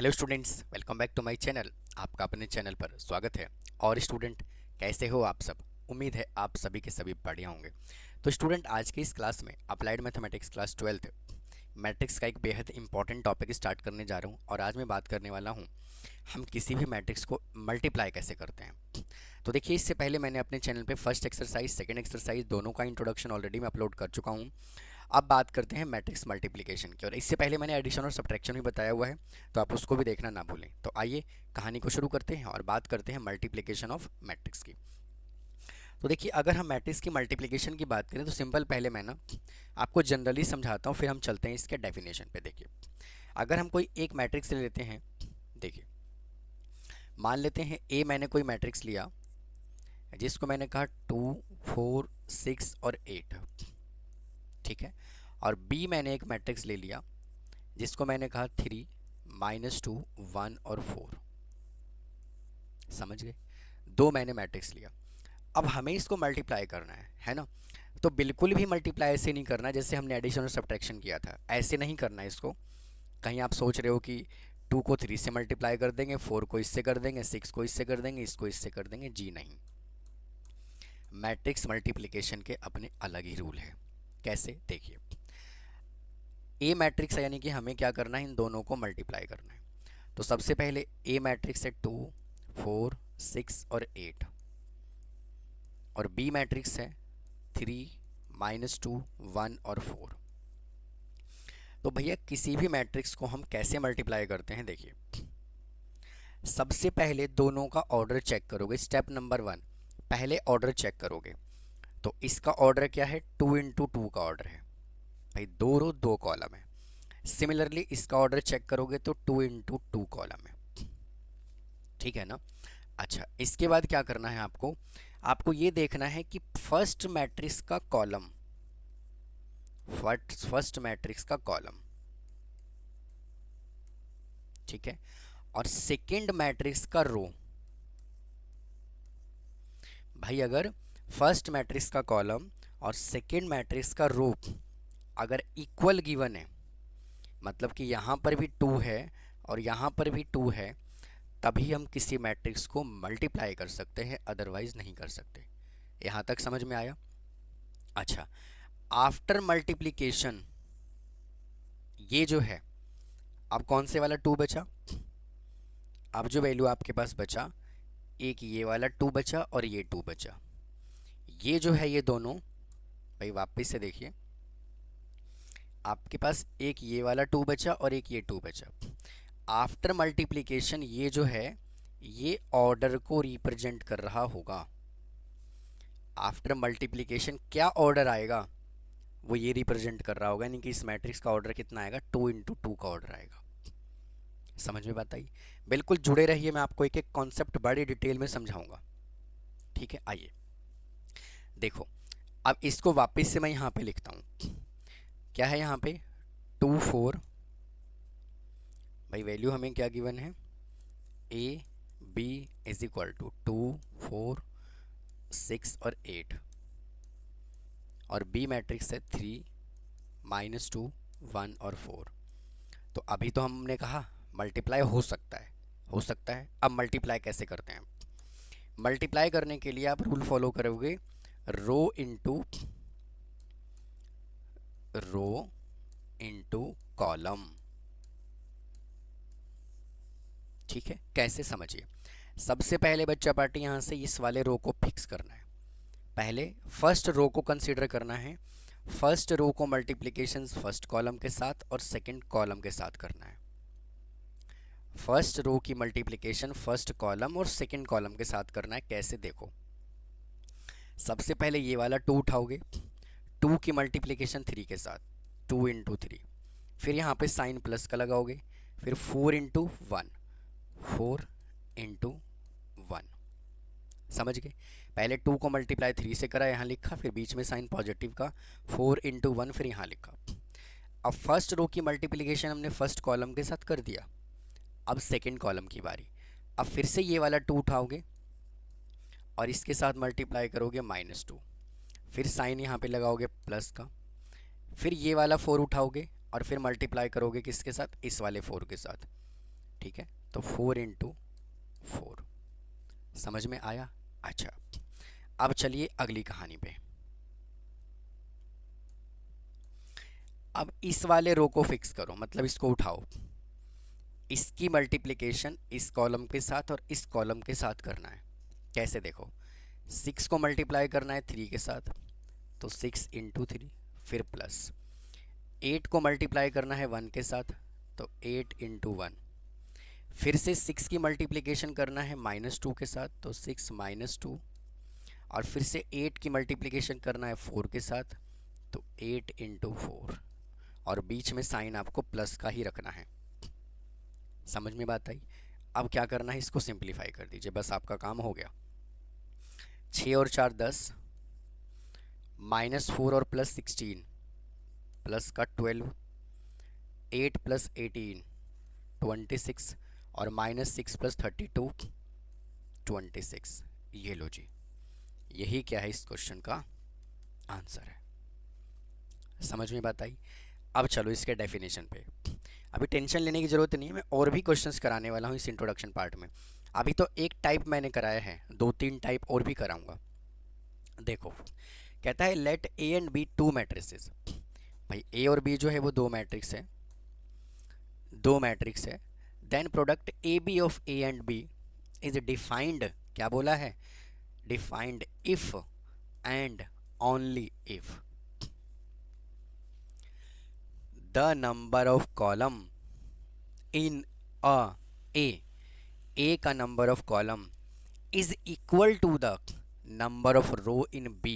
Hello students, welcome back to my channel. आपका अपने channel पर स्वागत है। और स्टूडेंट, कैसे हो आप सब? उम्मीद है आप सभी के सभी बढ़िया होंगे। तो स्टूडेंट, आज की इस क्लास में applied mathematics class 12th matrix का एक बेहद इंपॉर्टेंट टॉपिक स्टार्ट करने जा रहा हूँ। और आज मैं बात करने वाला हूँ हम किसी भी मैट्रिक्स को मल्टीप्लाई कैसे करते हैं। तो देखिए, इससे पहले मैंने अपने चैनल पे फर्स्ट एक्सरसाइज सेकंड एक्सरसाइज दोनों का इंट्रोडक्शन ऑलरेडी मैं अपलोड कर चुका हूँ। अब बात करते हैं मैट्रिक्स मल्टीप्लिकेशन की, और इससे पहले मैंने एडिशन और सब्ट्रैक्शन भी बताया हुआ है, तो आप उसको भी देखना ना भूलें। तो आइए कहानी को शुरू करते हैं और बात करते हैं मल्टीप्लिकेशन ऑफ मैट्रिक्स की। तो देखिए, अगर हम मैट्रिक्स की मल्टीप्लिकेशन की बात करें तो सिंपल पहले मैं ना आपको जनरली समझाता हूँ, फिर हम चलते हैं इसके डेफिनेशन पे। देखिए, अगर हम कोई एक मैट्रिक्स ले लेते हैं, देखिए मान लेते हैं ए, मैंने कोई मैट्रिक्स लिया जिसको मैंने कहा 2, 4, 6 और 8, ठीक है। और बी मैंने एक मैट्रिक्स ले लिया जिसको मैंने कहा 3, -2, 1 और 4। समझ गए? दो मैंने मैट्रिक्स लिया। अब हमें इसको मल्टीप्लाई करना है ना। तो बिल्कुल भी मल्टीप्लाई ऐसे नहीं करना जैसे हमने एडिशन और सब्ट्रैक्शन किया था, ऐसे नहीं करना है इसको। कहीं आप सोच रहे हो कि 2 को 3 से मल्टीप्लाई कर देंगे, 4 को इससे कर देंगे, 6 को इससे कर देंगे, इसको इससे कर देंगे, जी नहीं। मैट्रिक्स मल्टीप्लिकेशन के अपने अलग ही रूल है। कैसे? देखिए, ए मैट्रिक्स है, यानी कि हमें क्या करना है, इन दोनों को मल्टीप्लाई करना है। तो सबसे पहले ए मैट्रिक्स है 2, 4, 6 और 8, और बी मैट्रिक्स है 3, -2, 1 और 4। तो भैया, किसी भी मैट्रिक्स को हम कैसे मल्टीप्लाई करते हैं? देखिए, सबसे पहले दोनों का ऑर्डर चेक करोगे। स्टेप नंबर 1, पहले ऑर्डर चेक करोगे। तो इसका ऑर्डर क्या है? 2 इंटू 2 का ऑर्डर है भाई, 2 रो 2 कॉलम है। सिमिलरली इसका ऑर्डर चेक करोगे तो 2 इंटू 2 कॉलम है, ठीक है ना। अच्छा, इसके बाद क्या करना है आपको? आपको ये देखना है कि फर्स्ट मैट्रिक्स का कॉलम, फर्स्ट मैट्रिक्स का कॉलम, ठीक है, और सेकंड मैट्रिक्स का रो। भाई, अगर फर्स्ट मैट्रिक्स का कॉलम और सेकंड मैट्रिक्स का रो अगर इक्वल गिवन है, मतलब कि यहाँ पर भी 2 है और यहाँ पर भी 2 है, तभी हम किसी मैट्रिक्स को मल्टीप्लाई कर सकते हैं, अदरवाइज नहीं कर सकते। यहाँ तक समझ में आया? अच्छा, आफ्टर मल्टीप्लिकेशन ये जो है, अब कौन से वाला 2 बचा? अब जो वैल्यू आपके पास बचा, एक ये वाला 2 बचा और ये 2 बचा। ये जो है, ये दोनों भाई वापस से देखिए, आपके पास एक ये वाला 2 बचा और एक ये 2 बचा। आफ्टर मल्टीप्लिकेशन ये जो है, ये ऑर्डर को रिप्रेजेंट कर रहा होगा। आफ्टर मल्टीप्लिकेशन क्या ऑर्डर आएगा, वो ये रिप्रेजेंट कर रहा होगा, यानी कि इस मैट्रिक्स का ऑर्डर कितना आएगा? 2 इंटू 2 का ऑर्डर आएगा। समझ में बात आई? बिल्कुल जुड़े रहिए, मैं आपको एक एक कॉन्सेप्ट बड़ी डिटेल में समझाऊंगा, ठीक है। आइए देखो, अब इसको वापस से मैं यहाँ पे लिखता हूँ। क्या है यहाँ पे? 2, 4, भाई वैल्यू हमें क्या गिवन है? A B is equal to 2, 4, 6 और 8, और बी मैट्रिक्स है 3, -2, 1 और 4। तो अभी तो हमने कहा मल्टीप्लाई हो सकता है, हो सकता है। अब मल्टीप्लाई कैसे करते हैं? मल्टीप्लाई करने के लिए आप रूल फॉलो करोगे, रो इंटू कॉलम, ठीक है। कैसे? समझिए, सबसे पहले बच्चा पार्टी यहाँ से इस वाले रो को फिक्स करना है। पहले फर्स्ट रो को कंसीडर करना है। फर्स्ट रो को मल्टीप्लिकेशन फर्स्ट कॉलम के साथ और सेकंड कॉलम के साथ करना है। फर्स्ट रो की मल्टीप्लिकेशन फर्स्ट कॉलम और सेकंड कॉलम के साथ करना है। कैसे? देखो, सबसे पहले ये वाला 2 उठाओगे, 2 की मल्टीप्लिकेशन 3 के साथ, 2 इंटू 3, फिर यहाँ पे साइन प्लस का लगाओगे, फिर 4 इंटू 1, 4 इंटू 1। समझ गए? पहले 2 को मल्टीप्लाई 3 से करा, यहाँ लिखा, फिर बीच में साइन पॉजिटिव का, 4 इंटू 1, फिर यहाँ लिखा। अब फर्स्ट रो की मल्टीप्लिकेशन हमने फर्स्ट कॉलम के साथ कर दिया। अब सेकंड कॉलम की बारी। अब फिर से ये वाला 2 उठाओगे और इसके साथ मल्टीप्लाई करोगे -2, फिर साइन यहाँ पे लगाओगे प्लस का, फिर ये वाला 4 उठाओगे और फिर मल्टीप्लाई करोगे किसके साथ? इस वाले 4 के साथ, ठीक तो 4 इंटू 4। समझ में आया? अच्छा, अब चलिए अगली कहानी पे। अब इस वाले रो को फिक्स करो, मतलब इसको उठाओ, इसकी मल्टीप्लिकेशन इस कॉलम के साथ और इस कॉलम के साथ करना है। कैसे? देखो, 6 को मल्टीप्लाई करना है 3 के साथ, तो 6 इंटू 3, फिर प्लस 8 को मल्टीप्लाई करना है 1 के साथ, तो 8 इंटू 1, फिर से 6 की मल्टीप्लिकेशन करना है -2 के साथ, तो 6 -2, और फिर से 8 की मल्टीप्लिकेशन करना है 4 के साथ, तो 8 इंटू 4, और बीच में साइन आपको प्लस का ही रखना है। समझ में बात आई? अब क्या करना है, इसको सिंप्लीफाई कर दीजिए, बस आपका काम हो गया। 6 और 4 10, -4 और प्लस 16, प्लस का 12, 8 प्लस 18 26, और -6 प्लस 32 26। ये लो जी, यही क्या है इस क्वेश्चन का आंसर है। समझ में बात आई? अब चलो इसके डेफिनेशन पे। अभी टेंशन लेने की ज़रूरत नहीं है, मैं और भी क्वेश्चंस कराने वाला हूँ इस इंट्रोडक्शन पार्ट में। अभी तो एक टाइप मैंने कराया है, 2-3 टाइप और भी कराऊंगा। देखो, कहता है let A and B 2 matrices. भाई ए और बी जो है वो 2 मैट्रिक्स है, 2 मैट्रिक्स है। Then product A B of A and B is defined, क्या बोला है? Defined if and only if the number of column in a का number of column is equal to the number of row in b।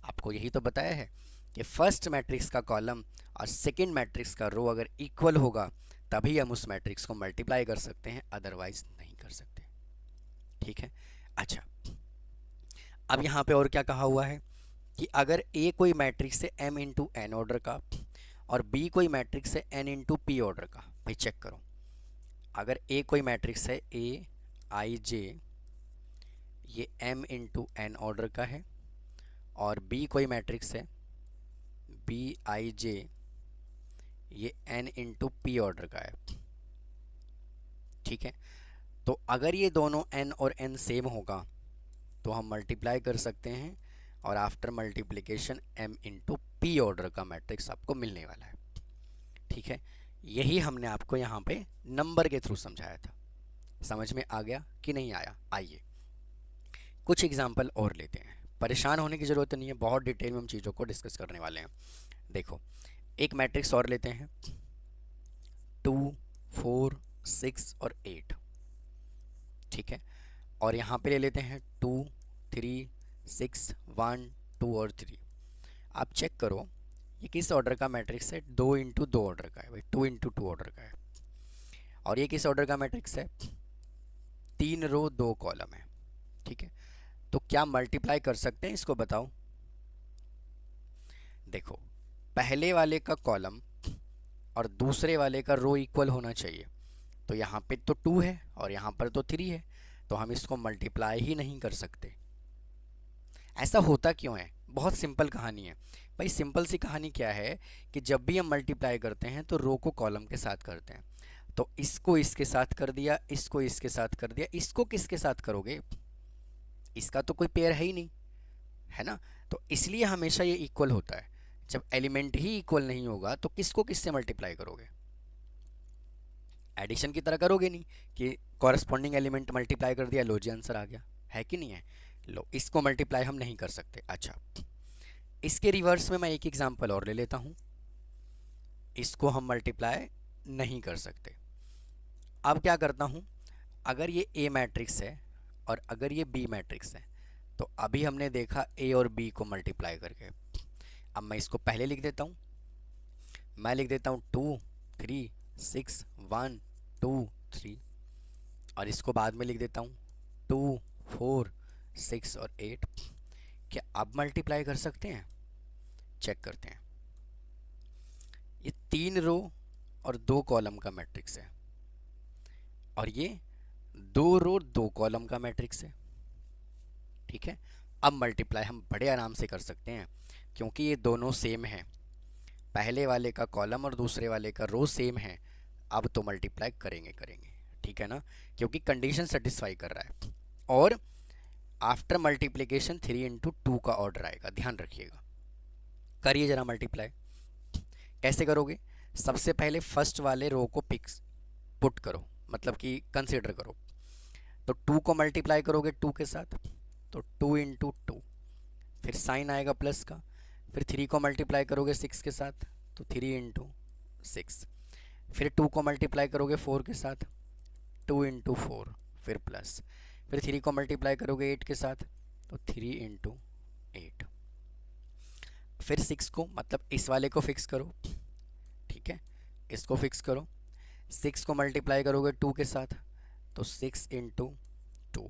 आपको यही तो बताया है कि फर्स्ट मैट्रिक्स का कॉलम और सेकंड मैट्रिक्स का रो अगर इक्वल होगा तभी हम उस मैट्रिक्स को मल्टीप्लाई कर सकते हैं, अदरवाइज नहीं कर सकते। ठीक है? अच्छा, अब यहाँ पे और क्या कहा हुआ है कि अगर ए कोई मैट्रिक्स है m इंटू एन ऑर्डर का और बी कोई मैट्रिक्स है n इंटू पी ऑर्डर का। भाई चेक करो, अगर ए कोई मैट्रिक्स है ए आई जे, ये m इंटू एन ऑर्डर का है, और बी कोई मैट्रिक्स है बी आई जे, ये n इंटू पी ऑर्डर का है। ठीक है? तो अगर ये दोनों n और n सेम होगा तो हम मल्टीप्लाई कर सकते हैं, और after multiplication m into P order का मैट्रिक्स आपको मिलने वाला है। ठीक है? यही हमने आपको यहाँ पे नंबर के थ्रू समझाया था। समझ में आ गया कि नहीं आया? आइए कुछ एग्जाम्पल और लेते हैं, परेशान होने की ज़रूरत नहीं है, बहुत डिटेल में हम चीज़ों को डिस्कस करने वाले हैं। देखो, एक मैट्रिक्स और लेते हैं, 2 4 6 और 8। ठीक है? और यहाँ पे ले लेते हैं 2 3 6 1 2 और 3। आप चेक करो ये किस ऑर्डर का मैट्रिक्स है? 2 इंटू 2 ऑर्डर का है भाई, 2 इंटू 2 ऑर्डर का है। और ये किस ऑर्डर का मैट्रिक्स है? 3 रो 2 कॉलम है। ठीक है? तो क्या मल्टीप्लाई कर सकते हैं इसको, बताओ? देखो, पहले वाले का कॉलम और दूसरे वाले का रो इक्वल होना चाहिए, तो यहाँ पे तो 2 है और यहाँ पर तो 3 है, तो हम इसको मल्टीप्लाई ही नहीं कर सकते। ऐसा होता क्यों है? बहुत सिंपल कहानी है भाई। सिंपल सी कहानी क्या है कि जब भी हम मल्टीप्लाई करते हैं तो रो को कॉलम के साथ करते हैं। तो इसको इसके साथ कर दिया, इसको इसके साथ कर दिया, इसको किसके साथ करोगे? इसका तो कोई पेयर है ही नहीं, है ना? तो इसलिए हमेशा ये इक्वल होता है। जब एलिमेंट ही इक्वल नहीं होगा तो किसको किससे मल्टीप्लाई करोगे? एडिशन की तरह करोगे नहीं कि कॉरस्पॉन्डिंग एलिमेंट मल्टीप्लाई कर दिया, लो जी आंसर आ गया, है कि नहीं है? लो, इसको मल्टीप्लाई हम नहीं कर सकते। अच्छा, इसके रिवर्स में मैं एक एग्जांपल और ले लेता हूँ, इसको हम मल्टीप्लाई नहीं कर सकते। अब क्या करता हूँ, अगर ये ए मैट्रिक्स है और अगर ये बी मैट्रिक्स है, तो अभी हमने देखा ए और बी को मल्टीप्लाई करके। अब मैं इसको पहले लिख देता हूँ, मैं लिख देता हूँ 2 3 6 1 2 3, और इसको बाद में लिख देता हूँ 2 4 6 और 8। क्या अब मल्टीप्लाई कर सकते हैं? चेक करते हैं। ये 3 रो और 2 कॉलम का मैट्रिक्स है, और ये 2 रो 2 कॉलम का मैट्रिक्स है। ठीक है? अब मल्टीप्लाई हम बड़े आराम से कर सकते हैं, क्योंकि ये दोनों सेम हैं। पहले वाले का कॉलम और दूसरे वाले का रो सेम है, अब तो मल्टीप्लाई करेंगे। ठीक है ना, क्योंकि कंडीशन सेटिस्फाई कर रहा है। और आफ्टर मल्टीप्लिकेशन 3 इंटू 2 का ऑर्डर आएगा, ध्यान रखिएगा। करिए जरा मल्टीप्लाई। कैसे करोगे? सबसे पहले फर्स्ट वाले रो को पिक्स पुट करो, मतलब कि कंसिडर करो। तो 2 को मल्टीप्लाई करोगे 2 के साथ, तो 2 इंटू 2, फिर साइन आएगा प्लस का। फिर 3 को मल्टीप्लाई करोगे 6 के साथ, तो 3 इंटू 6। फिर 2 को मल्टीप्लाई करोगे 4 के साथ, 2 इंटू 4, फिर प्लस। फिर 3 को मल्टीप्लाई करोगे 8 के साथ, तो 3 इंटू 8। फिर 6 को, मतलब इस वाले को फिक्स करो, ठीक है, इसको फिक्स करो। 6 को मल्टीप्लाई करोगे 2 के साथ, तो 6 इंटू 2।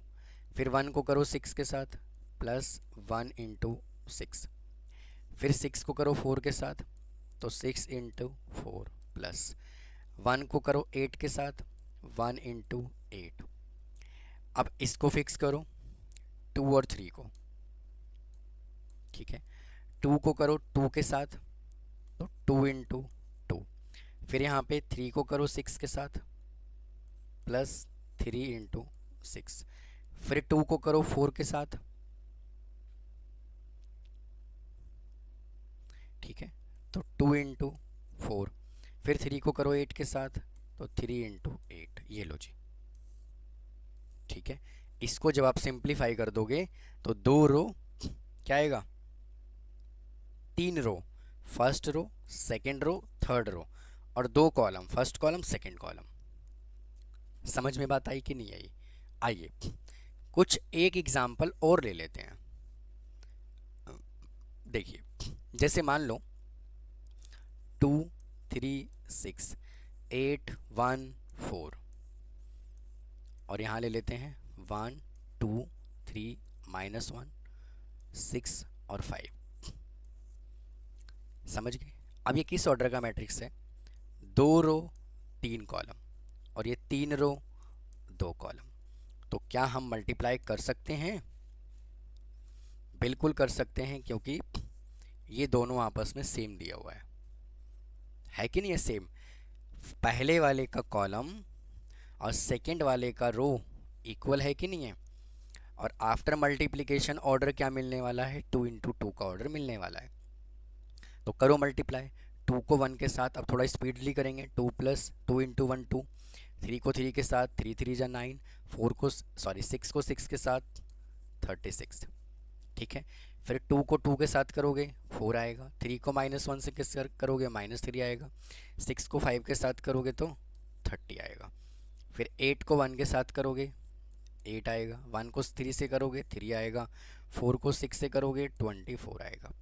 फिर 1 को करो 6 के साथ, प्लस 1 इंटू 6। फिर 6 को करो 4 के साथ, तो 6 इंटू 4, प्लस 1 को करो 8 के साथ, 1 इंटू 8। अब इसको फिक्स करो 2 और 3 को, ठीक है। 2 को करो 2 के साथ, तो 2 इंटू 2। फिर यहाँ पे 3 को करो 6 के साथ, प्लस 3 इंटू 6। फिर 2 को करो 4 के साथ, ठीक है, तो 2 इंटू 4। फिर 3 को करो 8 के साथ, तो 3 इंटू 8। ये लो जी, ठीक है। इसको जब आप सिंप्लीफाई कर दोगे तो 2 रो क्या आएगा, 3 row, first row, second row, third row, और 2 column, first column second column. समझ में बात आई कि नहीं आई? आइए कुछ एक एग्जाम्पल और ले लेते हैं। देखिए, जैसे मान लो 2 3 6 8 1 4, और यहाँ ले लेते हैं 1 2 3 -1 6 और 5। समझ गए? अब ये किस ऑर्डर का मैट्रिक्स है? 2 रो 3 कॉलम, और ये 3 रो 2 कॉलम। तो क्या हम मल्टीप्लाई कर सकते हैं? बिल्कुल कर सकते हैं, क्योंकि ये दोनों आपस में सेम दिया हुआ है कि नहीं है? सेम। पहले वाले का कॉलम और सेकंड वाले का रो इक्वल है कि नहीं है? और आफ्टर मल्टीप्लिकेशन ऑर्डर क्या मिलने वाला है? 2 इंटू 2 का ऑर्डर मिलने वाला है। तो करो मल्टीप्लाई। 2 को 1 के साथ, अब थोड़ा स्पीडली करेंगे, 2 प्लस 2 इंटू 1 2। 3 को 3 के साथ, 3 3 जा 9। 6 को 6 के साथ 36, ठीक है। फिर 2 को 2 के साथ करोगे 4 आएगा। 3 को -1 से किस करोगे, -3 आएगा। 6 को 5 के साथ करोगे तो 30 आएगा। फिर 8 को 1 के साथ करोगे 8 आएगा। 1 को 3 से करोगे 3 आएगा। 4 को 6 से करोगे 24 आएगा।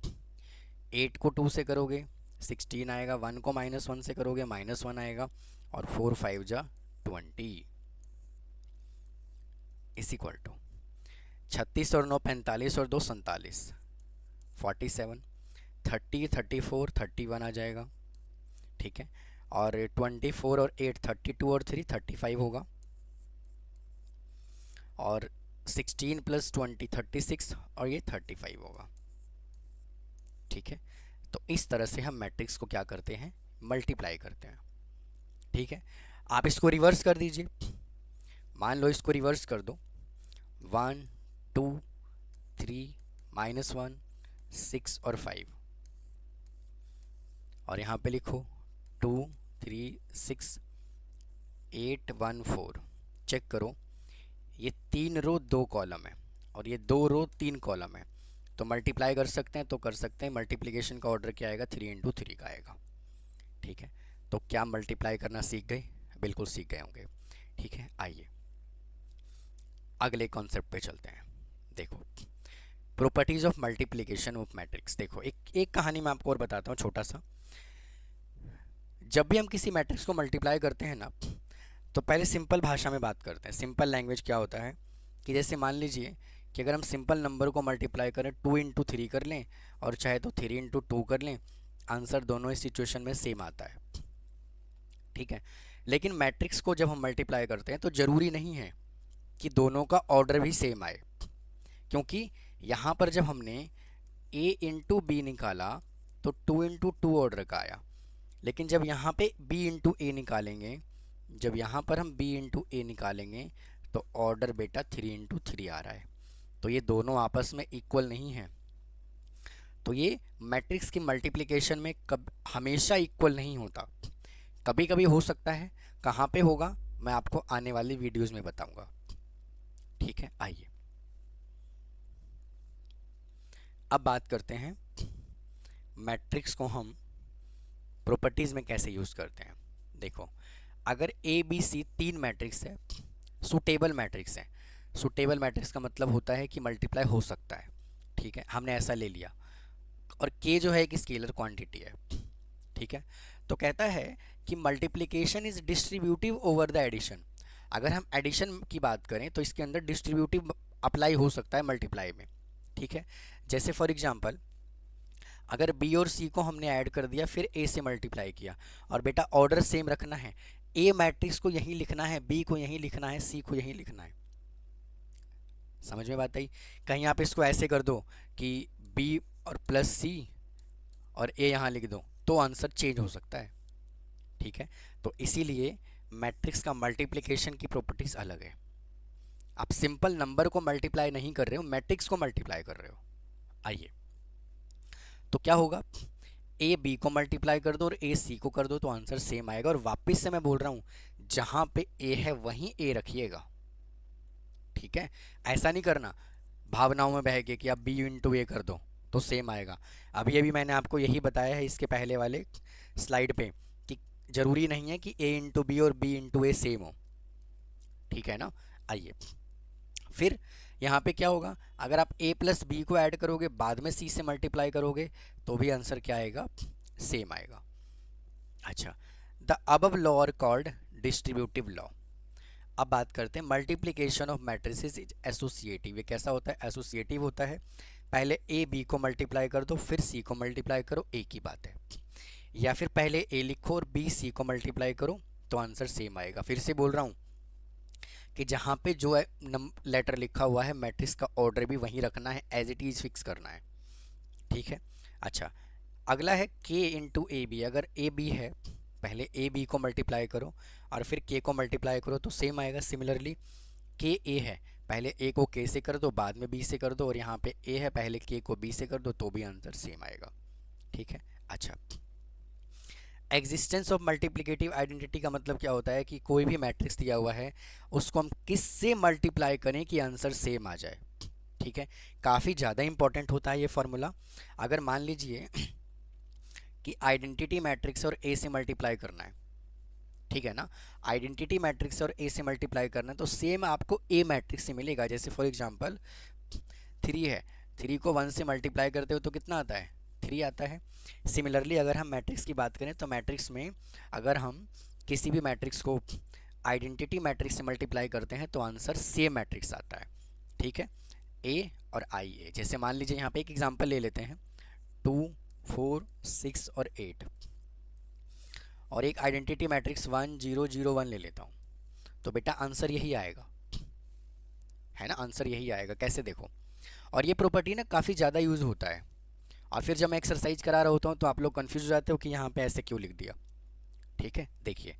8 को 2 से करोगे 16 आएगा। 1 को -1 से करोगे -1 आएगा। और 4 5 जा 20 इज इक्वल टू 36 और 9 45 और 2 47, 47। 30 34 31 आ जाएगा, ठीक है। और 24 और 8 32 और 3 35 होगा। और 16 प्लस 20 36, और ये 35 होगा, ठीक है। तो इस तरह से हम मैट्रिक्स को क्या करते हैं, मल्टीप्लाई करते हैं, ठीक है। आप इसको रिवर्स कर दीजिए। मान लो इसको रिवर्स कर दो, 1 2 3 -1 6 और 5, और यहाँ पे लिखो 2 3 6 8 1 4। चेक करो, ये 3 रो 2 कॉलम है, और ये 2 रो 3 कॉलम है। तो मल्टीप्लाई कर सकते हैं, तो कर सकते हैं। मल्टीप्लिकेशन का ऑर्डर क्या आएगा, 3 इंटू 3 का आएगा, ठीक है। तो क्या मल्टीप्लाई करना सीख गए? बिल्कुल सीख गए होंगे, ठीक है। आइए अगले कॉन्सेप्ट पे चलते हैं। देखो, properties of multiplication of matrix. देखो, एक कहानी मैं आपको और बताता हूँ, छोटा सा। जब भी हम किसी मैट्रिक्स को मल्टीप्लाई करते हैं ना, तो पहले सिंपल भाषा में बात करते हैं। सिंपल लैंग्वेज क्या होता है कि जैसे मान लीजिए कि अगर हम सिंपल नंबर को मल्टीप्लाई करें, 2 इंटू 3 कर लें, और चाहे तो 3 इंटू 2 कर लें, आंसर दोनों ही सिचुएशन में सेम आता है, ठीक है। लेकिन मैट्रिक्स को जब हम मल्टीप्लाई करते हैं तो ज़रूरी नहीं है कि दोनों का ऑर्डर भी सेम आए, क्योंकि यहाँ पर जब हमने a इंटू बी निकाला तो 2 इंटू 2 ऑर्डर का आया। लेकिन जब यहाँ पे b इंटू ए निकालेंगे जब यहाँ पर हम b इंटू ए निकालेंगे तो ऑर्डर बेटा 3 इंटू 3 आ रहा है। तो ये दोनों आपस में इक्वल नहीं है। तो ये मैट्रिक्स की मल्टीप्लिकेशन में हमेशा इक्वल नहीं होता, कभी कभी हो सकता है। कहाँ पे होगा मैं आपको आने वाली वीडियोस में बताऊंगा। ठीक है, आइए अब बात करते हैं मैट्रिक्स को हम प्रॉपर्टीज में कैसे यूज करते हैं। देखो, अगर ए बी सी 3 मैट्रिक्स है, सुटेबल मैट्रिक्स है। सुटेबल मैट्रिक्स का मतलब होता है कि मल्टीप्लाई हो सकता है। ठीक है, हमने ऐसा ले लिया। और के जो है एक स्केलर क्वांटिटी है। ठीक है, तो कहता है कि multiplication is distributive over the addition. अगर हम एडिशन की बात करें तो इसके अंदर डिस्ट्रीब्यूटिव अप्लाई हो सकता है मल्टीप्लाई में। ठीक है, जैसे फॉर एग्जांपल अगर बी और सी को हमने ऐड कर दिया फिर ए से मल्टीप्लाई किया, और बेटा ऑर्डर सेम रखना है, ए मैट्रिक्स को यहीं लिखना है, बी को यहीं लिखना है, सी को यहीं लिखना है। समझ में बात आई? कहीं आप इसको ऐसे कर दो कि बी और प्लस सी और ए यहाँ लिख दो तो आंसर चेंज हो सकता है। ठीक है, तो इसीलिए मैट्रिक्स का मल्टीप्लिकेशन की प्रॉपर्टीज अलग है। आप सिंपल नंबर को मल्टीप्लाई नहीं कर रहे हो, मैट्रिक्स को मल्टीप्लाई कर रहे हो। आइए, तो क्या होगा, ए बी को मल्टीप्लाई कर दो और ए सी को कर दो तो आंसर सेम आएगा। और वापस से मैं बोल रहा हूँ, जहाँ पे ए है वहीं ए रखिएगा। ठीक है, ऐसा नहीं करना भावनाओं में बह के कि आप बी इंटू ए कर दो तो सेम आएगा। अभी अभी मैंने आपको यही बताया है इसके पहले वाले स्लाइड पे कि ज़रूरी नहीं है कि ए इंटू बी और बी इंटू ए सेम हो। ठीक है ना? आइए, फिर यहाँ पे क्या होगा, अगर आप a प्लस बी को ऐड करोगे बाद में c से मल्टीप्लाई करोगे तो भी आंसर क्या आएगा, सेम आएगा। अच्छा, the above law are called distributive law. अब बात करते हैं multiplication of matrices is associative. ये कैसा होता है? एसोसिएटिव होता है। पहले ए बी को मल्टीप्लाई कर दो फिर सी को मल्टीप्लाई करो, एक ही बात है। या फिर पहले ए लिखो और बी सी को मल्टीप्लाई करो तो आंसर सेम आएगा। फिर से बोल रहा हूँ कि जहाँ पे जो है लेटर लिखा हुआ है मैट्रिक्स का ऑर्डर भी वहीं रखना है, एज इट इज़ फिक्स करना है। ठीक है, अच्छा अगला है के इंटू ए बी। अगर ए बी है पहले ए बी को मल्टीप्लाई करो और फिर के को मल्टीप्लाई करो तो सेम आएगा। सिमिलरली के ए है, पहले ए को के से कर दो बाद में बी से कर दो, और यहाँ पे ए है पहले के को बी से कर दो तो भी आंसर सेम आएगा। ठीक है, अच्छा एग्जिस्टेंस ऑफ मल्टीप्लिकेटिव आइडेंटिटी का मतलब क्या होता है कि कोई भी मैट्रिक्स दिया हुआ है उसको हम किससे मल्टीप्लाई करें कि आंसर सेम आ जाए। ठीक है, काफ़ी ज़्यादा इंपॉर्टेंट होता है ये फॉर्मूला। अगर मान लीजिए कि आइडेंटिटी मैट्रिक्स और ए से मल्टीप्लाई करना है, ठीक है ना, आइडेंटिटी मैट्रिक्स और ए से मल्टीप्लाई करना है तो सेम आपको ए मैट्रिक्स से मिलेगा। जैसे फॉर एग्जांपल 3 है, 3 को 1 से मल्टीप्लाई करते हो तो कितना आता है, 3 आता है। सिमिलरली अगर हम मैट्रिक्स की बात करें तो मैट्रिक्स में अगर हम किसी भी मैट्रिक्स को आइडेंटिटी मैट्रिक्स से मल्टीप्लाई करते हैं तो आंसर सेम मैट्रिक्स आता है। ठीक है, ए और आई ए। जैसे मान लीजिए यहाँ पे एक एग्जांपल ले लेते हैं 2 4 6 और 8, और एक आइडेंटिटी मैट्रिक्स 1 0 0 1 ले लेता हूँ तो बेटा आंसर यही आएगा, है ना, आंसर यही आएगा। कैसे देखो, और ये प्रॉपर्टी ना काफ़ी ज़्यादा यूज़ होता है, और फिर जब मैं एक्सरसाइज करा रहा होता हूँ तो आप लोग कंफ्यूज हो जाते हो कि यहाँ पे ऐसे क्यों लिख दिया। ठीक है, देखिए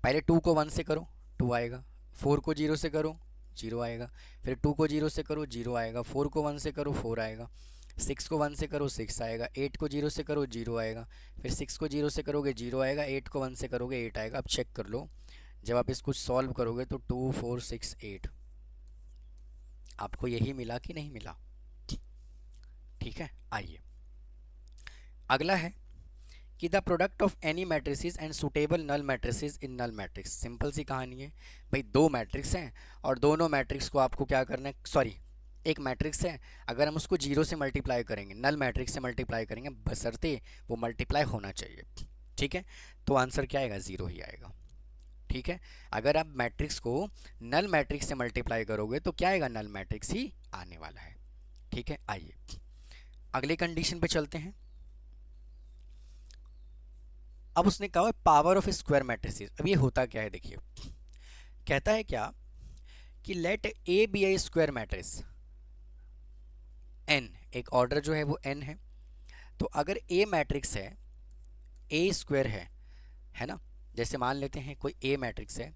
पहले 2 को 1 से करो 2 आएगा, 4 को 0 से करो 0 आएगा, फिर 2 को 0 से करो 0 आएगा, 4 को 1 से करो 4 आएगा, 6 को 1 से करो 6 आएगा, 8 को 0 से करो 0 आएगा, फिर 6 को 0 से करोगे 0 आएगा, 8 को 1 से करोगे 8 आएगा। अब चेक कर लो, जब आप इसको सॉल्व करोगे तो 2 4 6 8 आपको यही मिला कि नहीं मिला। ठीक है, आइए अगला है कि the product of any matrices and suitable null matrices in null matrix. Simple सी कहानी है भाई, दो मैट्रिक्स हैं और दोनों मैट्रिक्स को आपको क्या करना है, सॉरी एक मैट्रिक्स है, अगर हम उसको 0 से मल्टीप्लाई करेंगे, नल मैट्रिक्स से मल्टीप्लाई करेंगे, बशर्ते वो मल्टीप्लाई होना चाहिए। ठीक है, तो आंसर क्या आएगा, 0 ही आएगा। ठीक है, अगर आप मैट्रिक्स को नल मैट्रिक्स से मल्टीप्लाई करोगे तो क्या आएगा, नल मैट्रिक्स ही आने वाला है। ठीक है, आइए अगले कंडीशन पे चलते हैं। अब उसने कहा पावर ऑफ स्क्वायर मैट्रिसेस। अब ये होता क्या है, देखिए कहता है क्या कि let A B a square matrix n, एक ऑर्डर जो है वो एन है, तो अगर ए मैट्रिक्स है, ए स्क्वायर है ना, जैसे मान लेते हैं कोई ए मैट्रिक्स है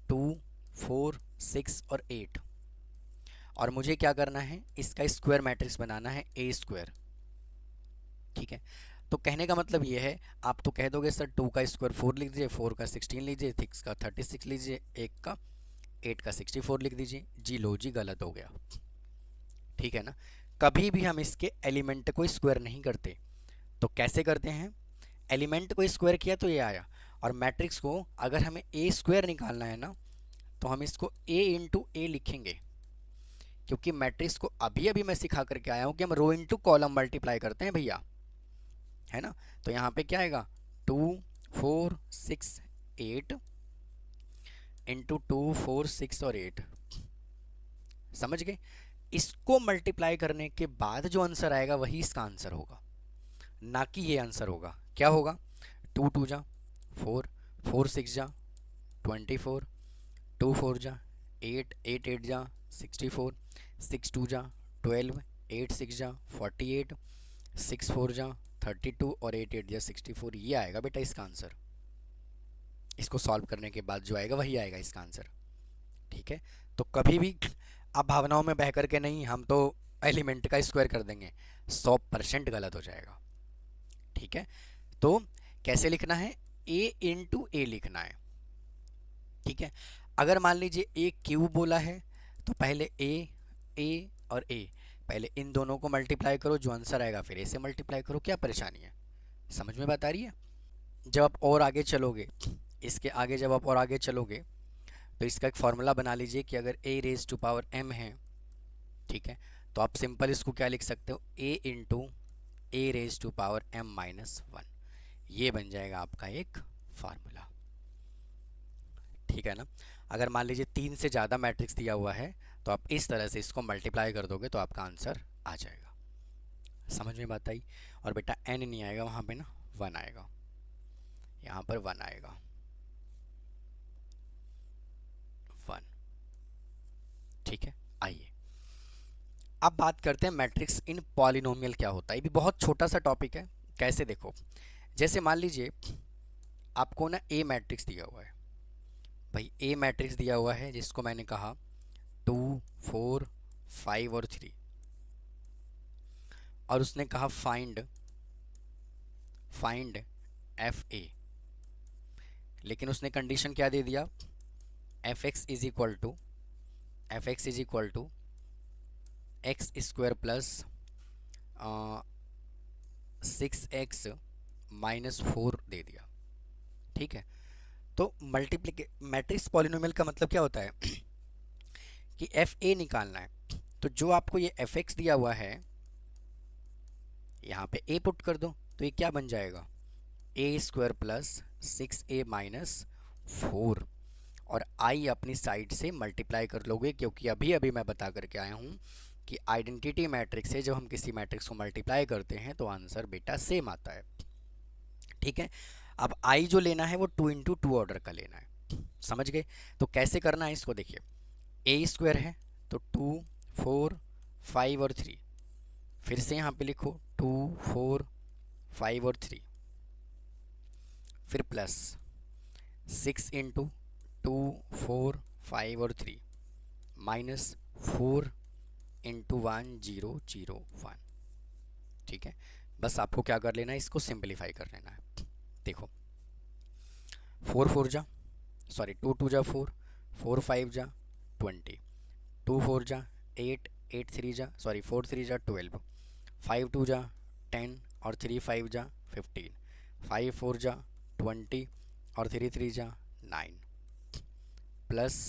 2 4 6 और 8, और मुझे क्या करना है, इसका स्क्वायर मैट्रिक्स बनाना है ए स्क्वायर। ठीक है, तो कहने का मतलब ये है, आप तो कह दोगे सर 2 का स्क्वायर 4 लिख दीजिए, 4 का 16 लीजिए, 6 का 36 लीजिए, 1 का 8 का 64 लिख दीजिए। जी लो जी, गलत हो गया। ठीक है ना, कभी भी हम इसके एलिमेंट को स्क्वायर नहीं करते। तो कैसे करते हैं, एलिमेंट को स्क्वायर किया तो ये आया, और मैट्रिक्स को अगर हमें ए स्क्वायर निकालना है ना, तो हम इसको ए इंटू ए लिखेंगे, क्योंकि मैट्रिक्स को अभी अभी मैं सिखा करके आया हूँ कि हम रो इंटू कॉलम मल्टीप्लाई करते हैं भैया, है ना। तो यहाँ पे क्या आएगा, 2 4 6 8 इंटू 2 4 6 और 8, समझ गए। इसको मल्टीप्लाई करने के बाद जो आंसर आएगा वही इसका आंसर होगा, ना कि ये आंसर होगा। क्या होगा, 2 2 जा 4, 4 6 जा 24, 2 4 जा 8, 8 8 जा 64, 6 2 जा 12, 8 6 जा 48, 6 4 जा 32 और 8 8 जा 64। ये आएगा बेटा इसका आंसर। इसको सॉल्व करने के बाद जो आएगा वही आएगा इसका आंसर। ठीक है, तो कभी भी आप भावनाओं में बह करके नहीं, हम तो एलिमेंट का स्क्वायर कर देंगे, 100% गलत हो जाएगा। ठीक है, तो कैसे लिखना है, ए इंटू ए लिखना है। ठीक है, अगर मान लीजिए ए क्यूब बोला है, तो पहले ए और ए, पहले इन दोनों को मल्टीप्लाई करो, जो आंसर आएगा फिर ए से मल्टीप्लाई करो। क्या परेशानी है, समझ में बात आ रही है। जब आप और आगे चलोगे, इसके आगे जब आप और आगे चलोगे, तो इसका एक फॉर्मूला बना लीजिए कि अगर ए रेज टू पावर m है, ठीक है, तो आप सिंपल इसको क्या लिख सकते हो, A into A raise to power m minus 1। ये बन जाएगा आपका एक फार्मूला। ठीक है ना, अगर मान लीजिए 3 से ज़्यादा मैट्रिक्स दिया हुआ है, तो आप इस तरह से इसको मल्टीप्लाई कर दोगे तो आपका आंसर आ जाएगा। समझ में बात आई। और बेटा n नहीं आएगा वहाँ पे ना, 1 आएगा, यहाँ पर 1 आएगा, 1। ठीक है, आइए अब बात करते हैं मैट्रिक्स इन पॉलिनोमियल क्या होता है। ये भी बहुत छोटा सा टॉपिक है। कैसे, देखो, जैसे मान लीजिए आपको ना ए मैट्रिक्स दिया हुआ है, भाई ए मैट्रिक्स दिया हुआ है जिसको मैंने कहा 2 4 5 और 3, और उसने कहा फाइंड एफ ए, लेकिन उसने कंडीशन क्या दे दिया, f x is equal to x square plus 6x minus 4 दे दिया। ठीक है, तो मैट्रिक्स पॉलिनोमियल का मतलब क्या होता है कि एफ ए निकालना है। तो जो आपको ये एफ एक्स दिया हुआ है, यहाँ पे ए पुट कर दो, तो ये क्या बन जाएगा, ए स्क्वायर प्लस 6a माइनस 4, और आई अपनी साइड से मल्टीप्लाई कर लोगे, क्योंकि अभी अभी मैं बता करके आया हूँ कि आइडेंटिटी मैट्रिक्स से जब हम किसी मैट्रिक्स को मल्टीप्लाई करते हैं तो आंसर बेटा सेम आता है। ठीक है, अब आई जो लेना है वो 2 इंटू 2 ऑर्डर का लेना है, समझ गए। तो कैसे करना है इसको, देखिए, ए स्क्वायर है तो 2 4 5 और 3, फिर से यहाँ पे लिखो 2 4 5 और 3, फिर प्लस 6 इंटू 2 4 5 और 3 माइनस 4 इंटू 1 0 0 1। ठीक है, बस आपको क्या कर लेना है, इसको सिंपलीफाई कर लेना है। देखो 4 4 जा, सॉरी 2 2 जा 4, 4 5 जा 20, 2 4 जा 8, 8 3 जा, सॉरी 4 3 जा 12, 5 2 जा 10 और 3 5 जा 15, 5 4 जा 20 और 3 3 जा 9, प्लस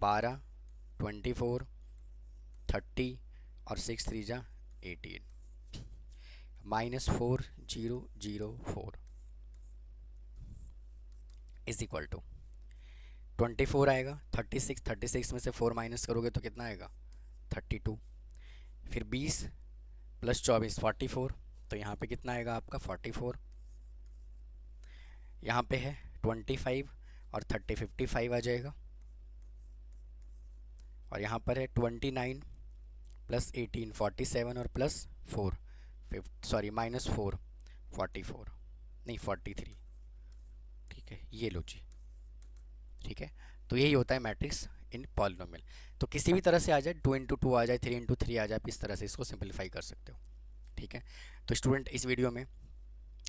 12 24 30 और 6 3 जा 18, माइनस 4 0 0 4 इज इक्वल टू 24 आएगा, 36 में से 4 माइनस करोगे तो कितना आएगा 32, फिर 20 प्लस 24 44, तो यहाँ पे कितना आएगा आपका 44, यहाँ पे है 25 और 30 55 आ जाएगा, और यहाँ पर है 29 प्लस 18 47 और प्लस 4 सॉरी माइनस 4 44, नहीं 43। ठीक है, ये लो जी। ठीक है, तो यही होता है मैट्रिक्स इन पॉलिनोमियल। तो किसी भी तरह से आ जाए, 2 × 2 आ जाए, 3 × 3 आ जाए, आप इस तरह से इसको सिंपलीफाई कर सकते हो। ठीक है, तो स्टूडेंट इस वीडियो में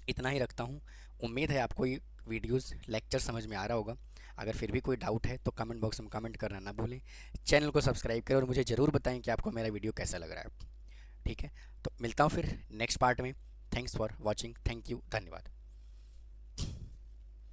इतना ही रखता हूँ। उम्मीद है आपको ये वीडियोस लेक्चर समझ में आ रहा होगा। अगर फिर भी कोई डाउट है तो कमेंट बॉक्स में कमेंट करना ना भूलें। चैनल को सब्सक्राइब करें और मुझे ज़रूर बताएं कि आपको मेरा वीडियो कैसा लग रहा है। ठीक है, तो मिलता हूँ फिर नेक्स्ट पार्ट में। Thanks for watching, thank you, धन्यवाद।